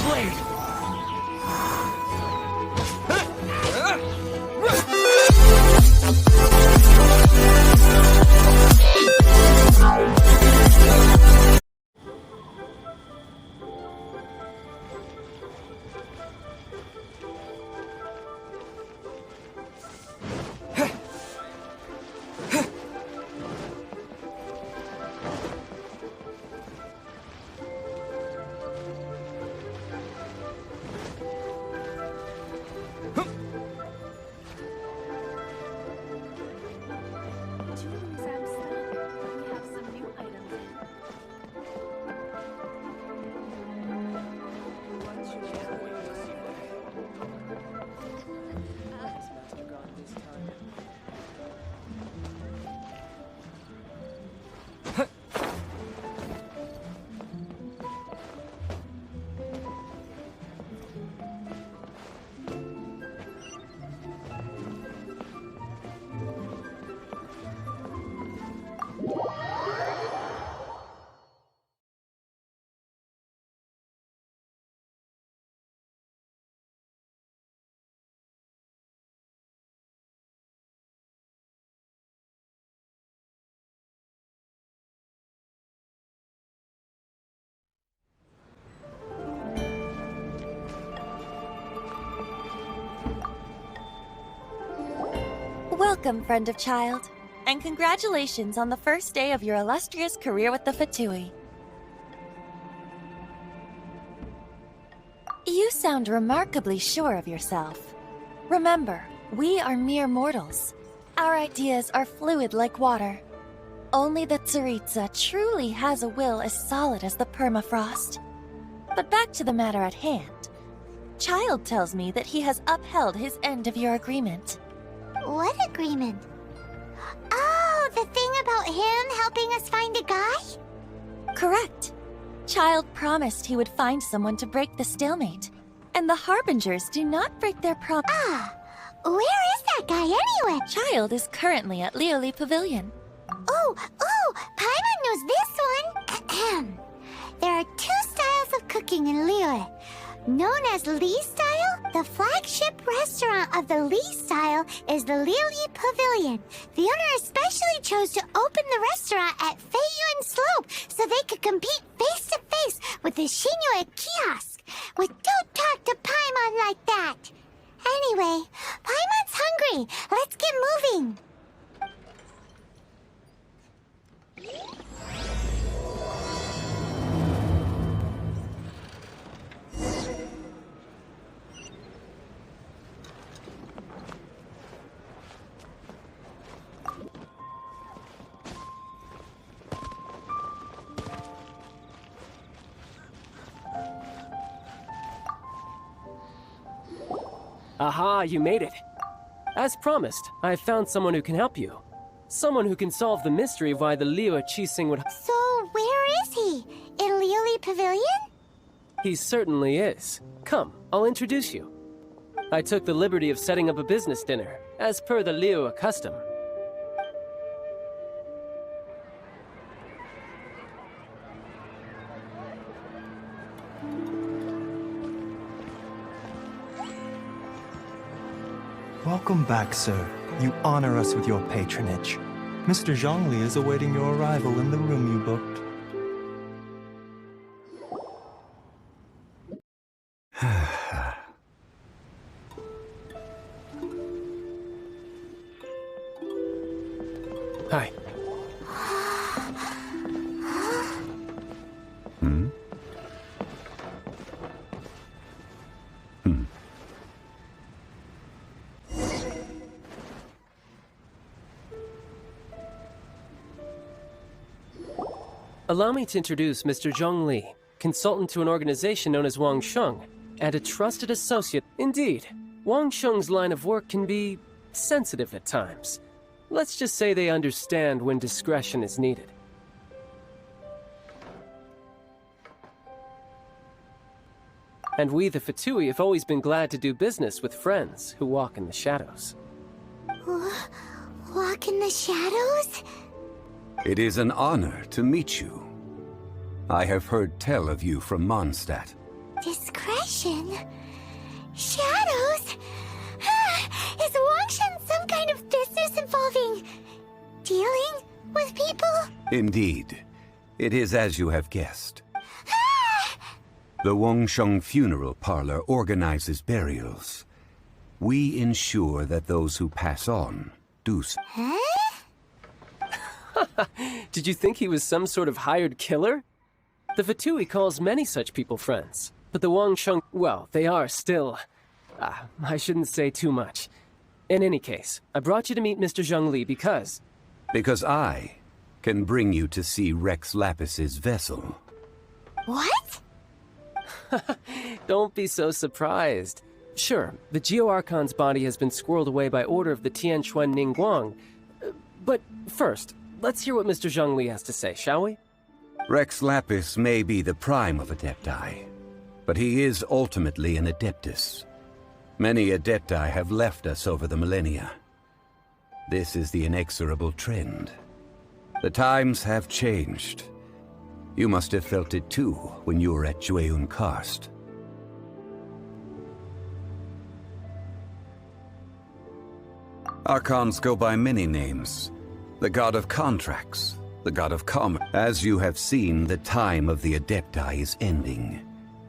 blade! Welcome, friend of child, and congratulations on the first day of your illustrious career with the Fatui. You sound remarkably sure of yourself. Remember, we are mere mortals. Our ideas are fluid like water. Only the Tsaritsa truly has a will as solid as the permafrost. But back to the matter at hand. Child tells me that he has upheld his end of your agreement. What agreement? Oh, the thing about him helping us find a guy? Correct. Child promised he would find someone to break the stalemate. And the Harbingers do not break their promise. Ah, where is that guy anyway? Child is currently at Lioli Pavilion. Oh, Paimon knows this one. There are two styles of cooking in Lioli. Known as Lee Style, the flagship restaurant of the Lee Style is the Lioli Pavilion. The owner especially chose to open the restaurant at Feiyuan Slope so they could compete face to face with the Shinue kiosk. But don't talk to Paimon like that. Anyway, Paimon's hungry. Let's get moving. Aha, you made it. As promised, I found someone who can help you. Someone who can solve the mystery of why the Liu Qixing would... So, where is he? In Lioli Pavilion? He certainly is. Come, I'll introduce you. I took the liberty of setting up a business dinner, as per the Liu custom. Welcome back, sir. You honor us with your patronage. Mr. Zhongli is awaiting your arrival in the room you booked. Hi. Allow me to introduce Mr. Zhong Li, consultant to an organization known as Wang Sheng, and a trusted associate. Indeed, Wang Sheng's line of work can be sensitive at times. Let's just say they understand when discretion is needed. And we, the Fatui, have always been glad to do business with friends who walk in the shadows. Walk in the shadows? It is an honor to meet you. I have heard tell of you from Mondstadt. Discretion? Shadows? Is Wangshan some kind of business involving dealing with people? Indeed. It is as you have guessed. The Wangsheng Funeral Parlor organizes burials. We ensure that those who pass on do so. Huh? Did you think he was some sort of hired killer? The Fatui calls many such people friends. But the Wangsheng, well, they are still... I shouldn't say too much. In any case, I brought you to meet Mr. Zhongli because... Because I can bring you to see Rex Lapis's vessel. What? Don't be so surprised. Sure, the Geo Archon's body has been squirreled away by order of the Tianquan Ningguang. But first, let's hear what Mr. Zhongli has to say, shall we? Rex Lapis may be the prime of Adepti, but he is ultimately an Adeptus. Many Adepti have left us over the millennia. This is the inexorable trend. The times have changed. You must have felt it too when you were at Jueyun Karst. Archons go by many names. The god of contracts, the god of commerce. As you have seen, the time of the Adepti is ending,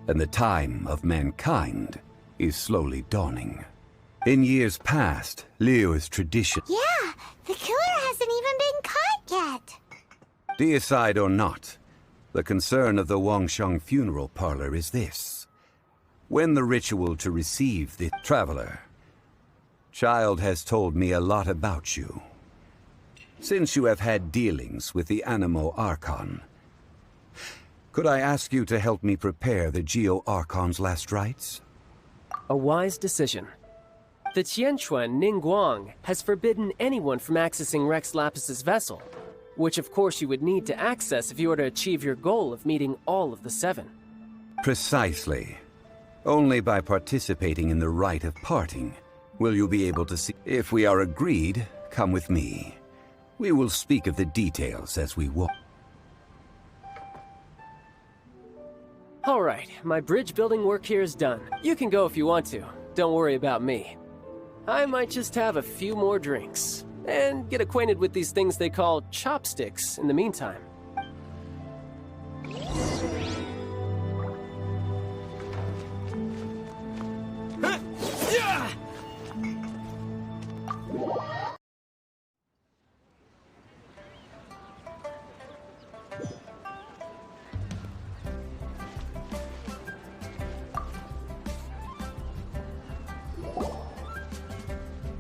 and the time of mankind is slowly dawning. In years past, Liyue's tradition... Yeah, the killer hasn't even been caught yet. Deicide or not, the concern of the Wangsheng Funeral Parlor is this. When the ritual to receive the traveler... Child has told me a lot about you. Since you have had dealings with the Animo Archon, could I ask you to help me prepare the Geo Archon's last rites? A wise decision. The Tianquan Ningguang has forbidden anyone from accessing Rex Lapis's vessel, which of course you would need to access if you were to achieve your goal of meeting all of the seven. Precisely. Only by participating in the rite of parting will you be able to see. If we are agreed, come with me. We will speak of the details as we walk. All right, my bridge building work here is done. You can go if you want to. Don't worry about me. I might just have a few more drinks and get acquainted with these things they call chopsticks in the meantime.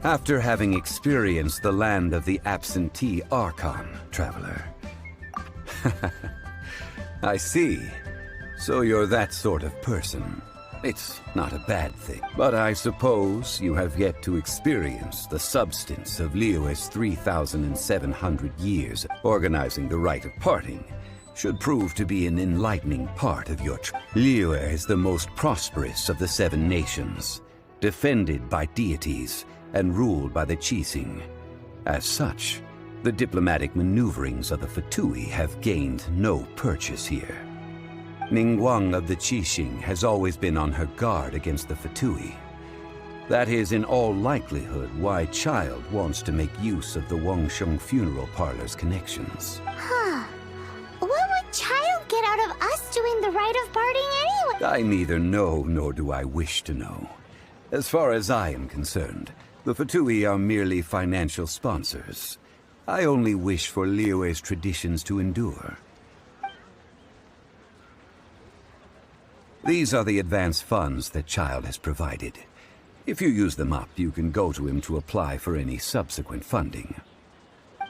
After having experienced the land of the absentee Archon, traveler. I see. So you're that sort of person. It's not a bad thing. But I suppose you have yet to experience the substance of Liyue's 3,700 years. Organizing the rite of parting should prove to be an enlightening part of your Liyue is the most prosperous of the 7 nations, defended by deities and ruled by the Qixing. As such, the diplomatic maneuverings of the Fatui have gained no purchase here. Ningguang of the Qixing has always been on her guard against the Fatui. That is in all likelihood why Child wants to make use of the Wangsheng Funeral Parlor's connections. Huh. What would Child get out of us doing the rite of parting anyway? I neither know nor do I wish to know. As far as I am concerned, the Fatui are merely financial sponsors. I only wish for Liyue's traditions to endure. These are the advance funds that Child has provided. If you use them up, you can go to him to apply for any subsequent funding.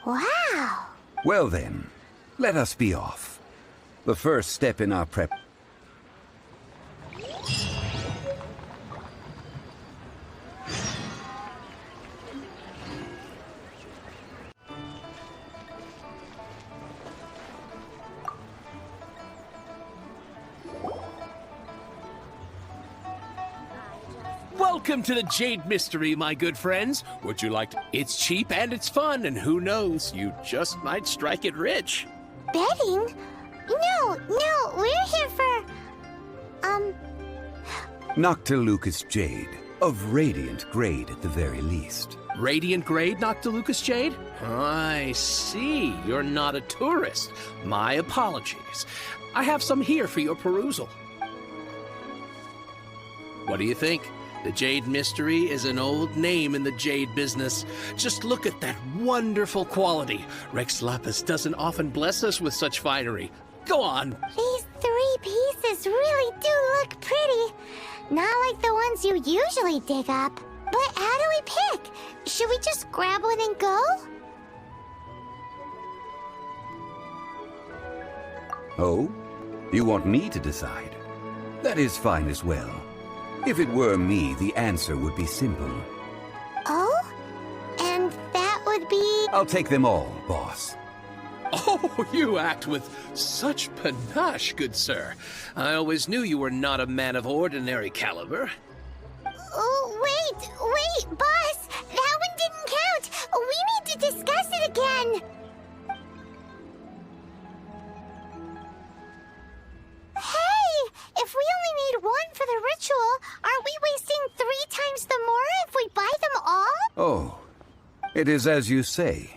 Wow! Well then, let us be off. The first step in our prep... Welcome to the Jade Mystery, my good friends. Would you like to... It's cheap and it's fun, and who knows, you just might strike it rich. Betting? No, we're here for... Noctilucous jade, of radiant grade at the very least. Radiant grade, Noctilucous jade? I see. You're not a tourist. My apologies. I have some here for your perusal. What do you think? The Jade Mystery is an old name in the jade business. Just look at that wonderful quality. Rex Lapis doesn't often bless us with such finery. Go on. These 3 pieces really do look pretty. Not like the ones you usually dig up. But how do we pick? Should we just grab one and go? Oh? You want me to decide? That is fine as well. If it were me, the answer would be simple. Oh? And that would be... I'll take them all, boss. Oh, you act with such panache, good sir. I always knew you were not a man of ordinary caliber. Oh, wait, boss! That one didn't count! We need to discuss it again! Hey! If we only need one for the ritual, aren't we wasting 3 times the Mora if we buy them all? Oh, it is as you say.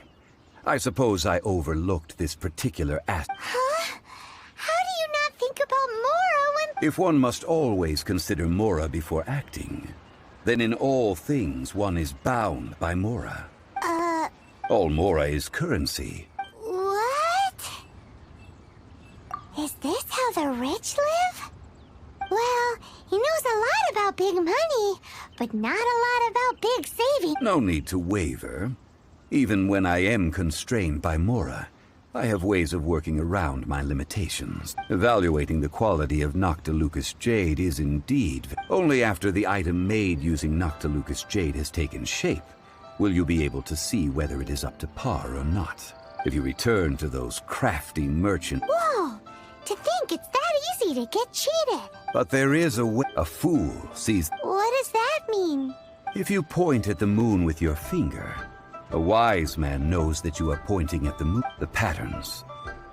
I suppose I overlooked this particular Huh? How do you not think about Mora when... If one must always consider Mora before acting, then in all things one is bound by Mora. All Mora is currency. What? Is this how the rich live? Well, he knows a lot about big money, but not a lot about big saving. No need to waver. Even when I am constrained by Mora, I have ways of working around my limitations. Evaluating the quality of Noctilucous jade is indeed... Only after the item made using Noctilucous jade has taken shape will you be able to see whether it is up to par or not. If you return to those crafty merchants... Whoa! To think it's that easy to get cheated. But there is a way... A fool sees... What does that mean? If you point at the moon with your finger, a wise man knows that you are pointing at the moon. The patterns,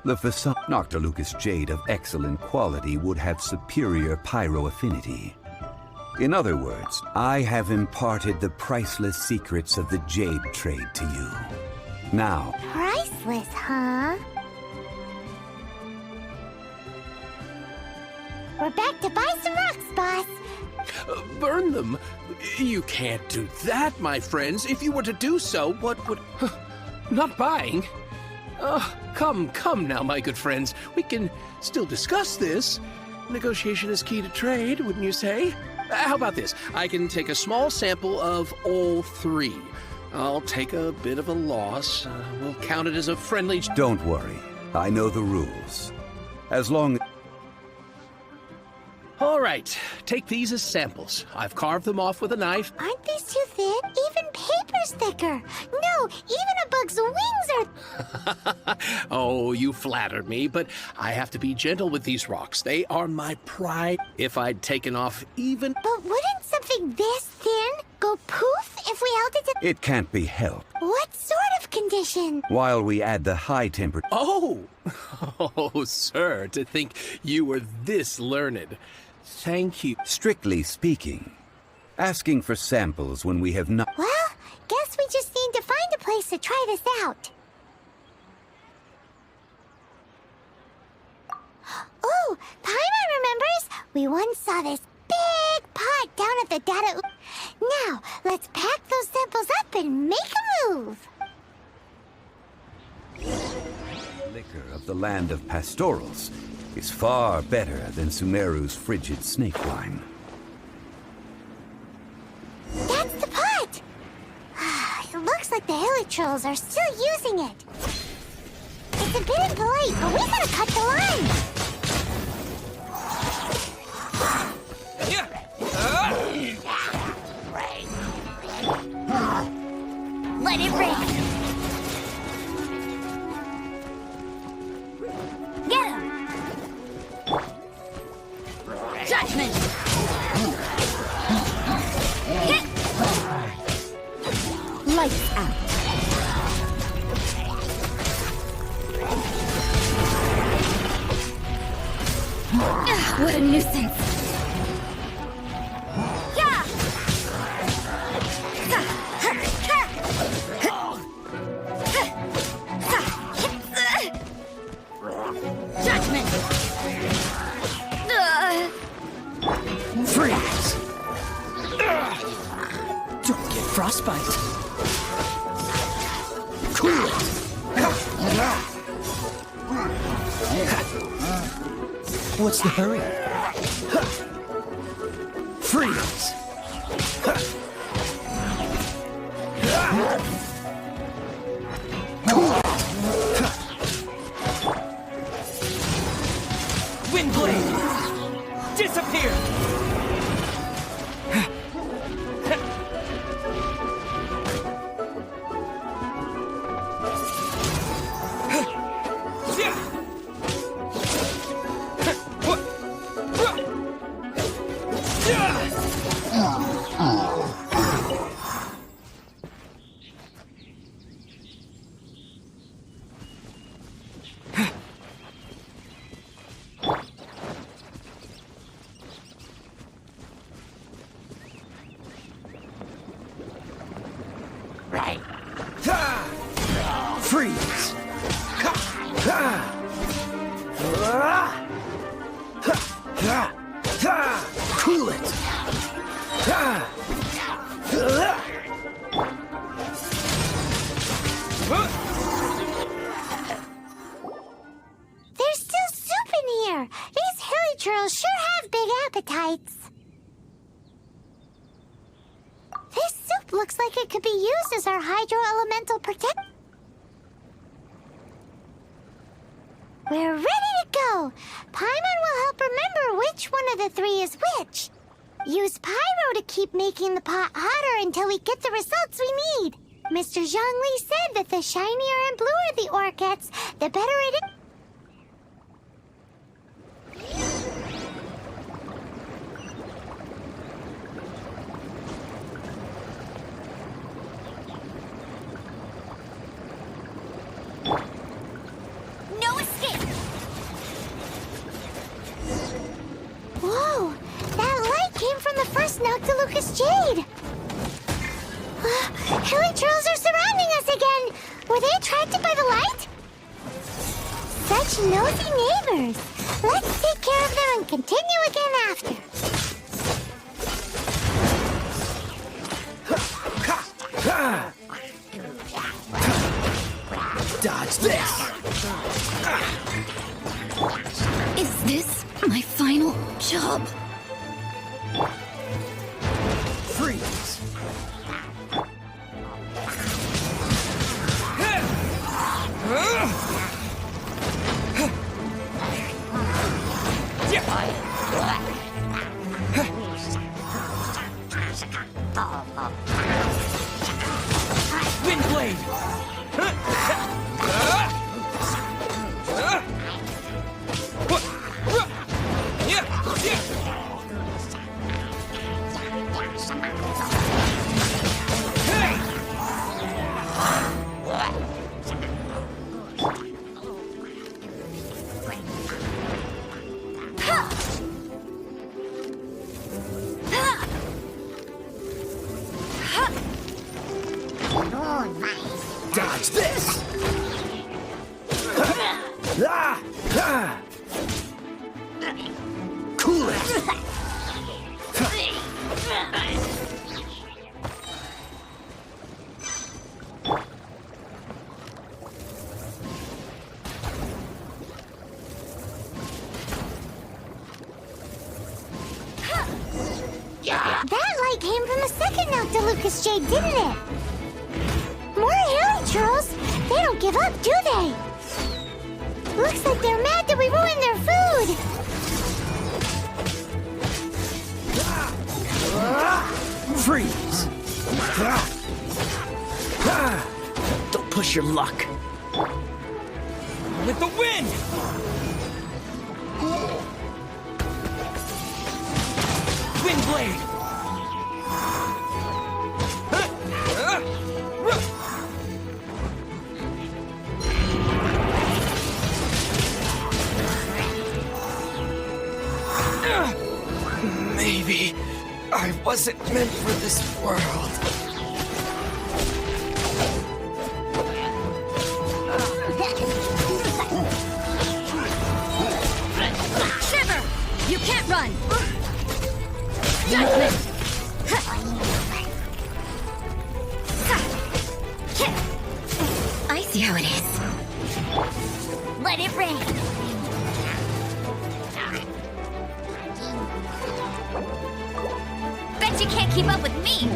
the facade. Noctilucous jade of excellent quality would have superior pyro affinity. In other words, I have imparted the priceless secrets of the jade trade to you. Now... Priceless, huh? We're back to buy some rocks, boss. Burn them? You can't do that, my friends. If you were to do so, what would... Not buying? Come now, my good friends. We can still discuss this. Negotiation is key to trade, wouldn't you say? How about this? I can take a small sample of all 3. I'll take a bit of a loss. We'll count it as a friendly... Don't worry. I know the rules. As long... All right, take these as samples. I've carved them off with a knife. Aren't these too thin? Even paper's thicker. No, even a bug's wings are... Oh, you flatter me, but I have to be gentle with these rocks. They are my pride. If I'd taken off even... But wouldn't something this thin go poof if we held it to... It can't be helped. What sort of condition? While we add the high temperature... Oh! Oh, sir, to think you were this learned. Thank you. Strictly speaking, asking for samples when we have not... Well, guess we just need to find a place to try this out. Oh, Paimon remembers! We once saw this big pot down at the data... Now, let's pack those samples up and make a move! Liquor of the land of pastorals is far better than Sumeru's frigid snake wine. That's the pot! It looks like the hilly trolls are still using it. It's a bit impolite, but we gotta cut the line! Let it rip! Get him! Judgment! Lights out. What a nuisance! Judgment! Freeze! Don't get frostbite. Cool it! What's the hurry? Freeze! Windblade! Disappear! Freeze! Cool it! There's still soup in here! These hilly churls sure have big appetites. This soup looks like it could be used as our hydro-elemental protect. We're ready to go! Paimon will help remember which one of the three is which. Use Pyro to keep making the pot hotter until we get the results we need. Mr. Zhongli said that the shinier and bluer the ore gets, the better it is. No escape! Whoa! That light came from the first Noctilucous Jade! Hilly trolls are surrounding us again! Were they attracted by the light? Such nosy neighbors! Let's take care of them and continue again after. Dodge this! Is this my final job? Freeze! Windblade! Dodge this! Cool it! That light came from the second Noctilucous Jade, didn't it? More hilly trolls! They don't give up, do they? Looks like they're mad that we ruined their food! Freeze! Don't push your luck. With the wind! Windblade! Maybe I wasn't meant for this world. can't run! Judgment! I see how it is. Let it rain. Bet you can't keep up with me!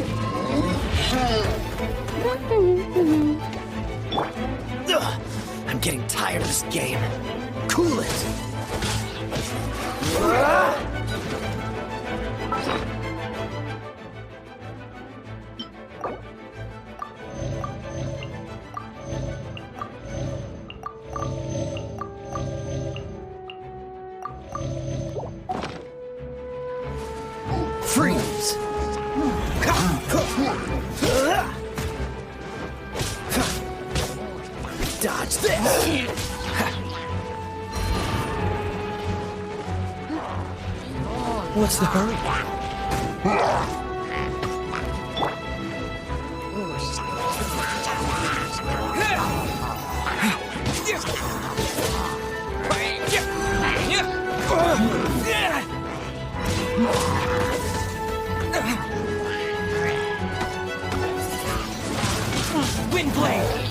Ugh, I'm getting tired of this game. Cool it! Freeze! Dodge this! What's the hurry? Windblade!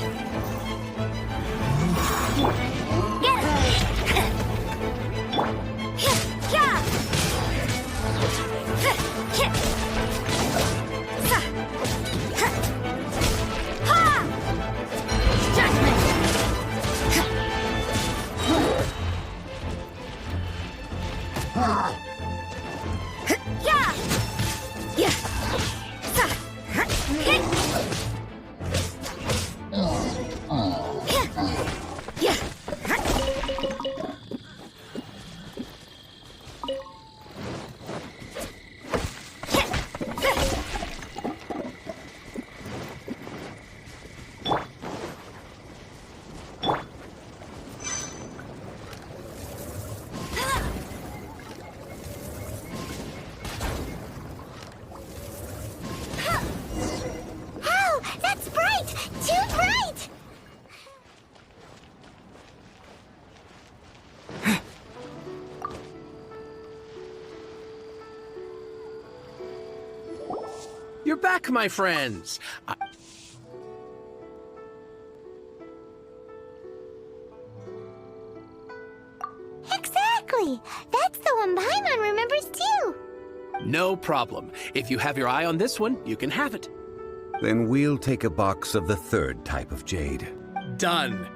You're back, my friends. Exactly! That's the one Paimon remembers too! No problem. If you have your eye on this one, you can have it. Then we'll take a box of the third type of jade. Done.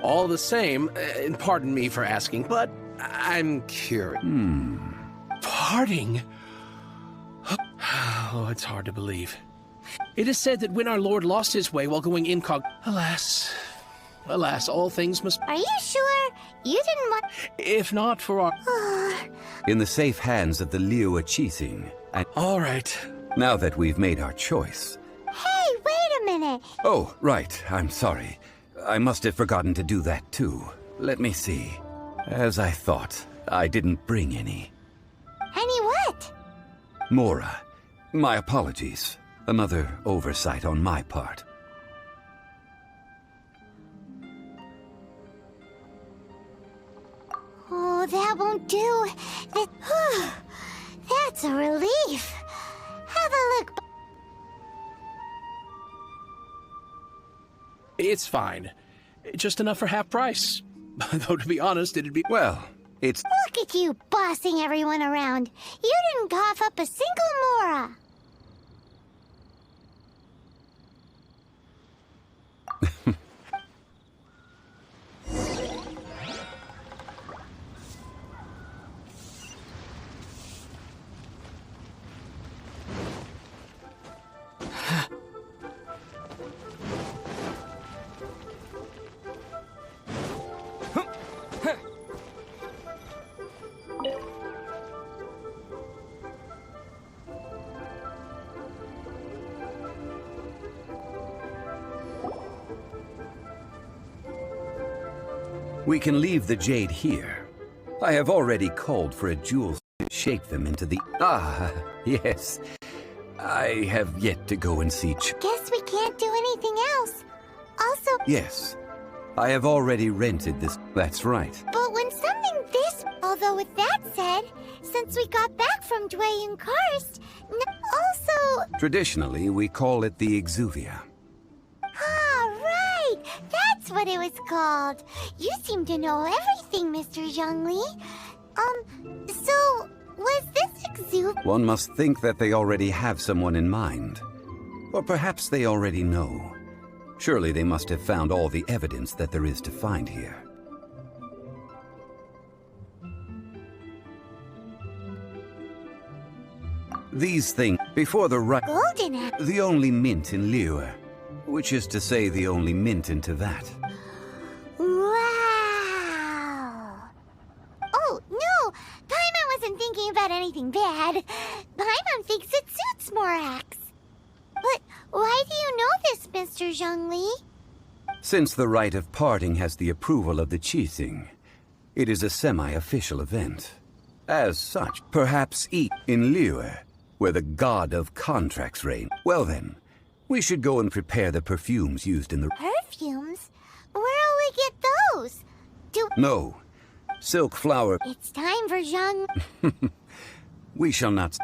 All the same, and pardon me for asking, but I'm curious. Parting? Oh, it's hard to believe. It is said that when our Lord lost his way while going incog... Alas, all things must... Are you sure? You didn't want... If not for our... In the safe hands of the Liu Chising. And All right. now that we've made our choice... Hey, wait a minute! Oh, right. I'm sorry. I must have forgotten to do that too. Let me see. As I thought, I didn't bring any. Any what? Mora, my apologies. Another oversight on my part. Oh, that won't do. That's a relief. Have a look. It's fine. Just enough for half price. Though, to be honest, it'd be... Well, it's... Look at you bossing everyone around. You didn't cough up a single Mora. We can leave the jade here. I have already called for a jewel to shape them into the... Ah, yes. I have yet to go and see Guess we can't do anything else. Also, Yes. I have already rented this... That's right. but when something this... Although with that said, since we got back from Dway and Karst. Also... Traditionally, we call it the Exuvia. Ah, right! That's what it was called. You seem to know everything, Mr. Zhongli. So, was this Exuvia? One must think that they already have someone in mind. Or perhaps they already know. Surely they must have found all the evidence that there is to find here. These things, before the right... Golden apple. The only mint in Liyue, which is to say the only mint into that. Wow! Oh, no! Paimon wasn't thinking about anything bad. Paimon thinks it suits Morax. But why do you know this, Mr. Zhongli? Since the rite of parting has the approval of the Qixing, it is a semi-official event. As such, perhaps in Liyue, where the god of contracts reign. Well then, we should go and prepare the perfumes used in the... Perfumes? Where'll we get those? No. Silk flower... It's time for Zhong... We shall not...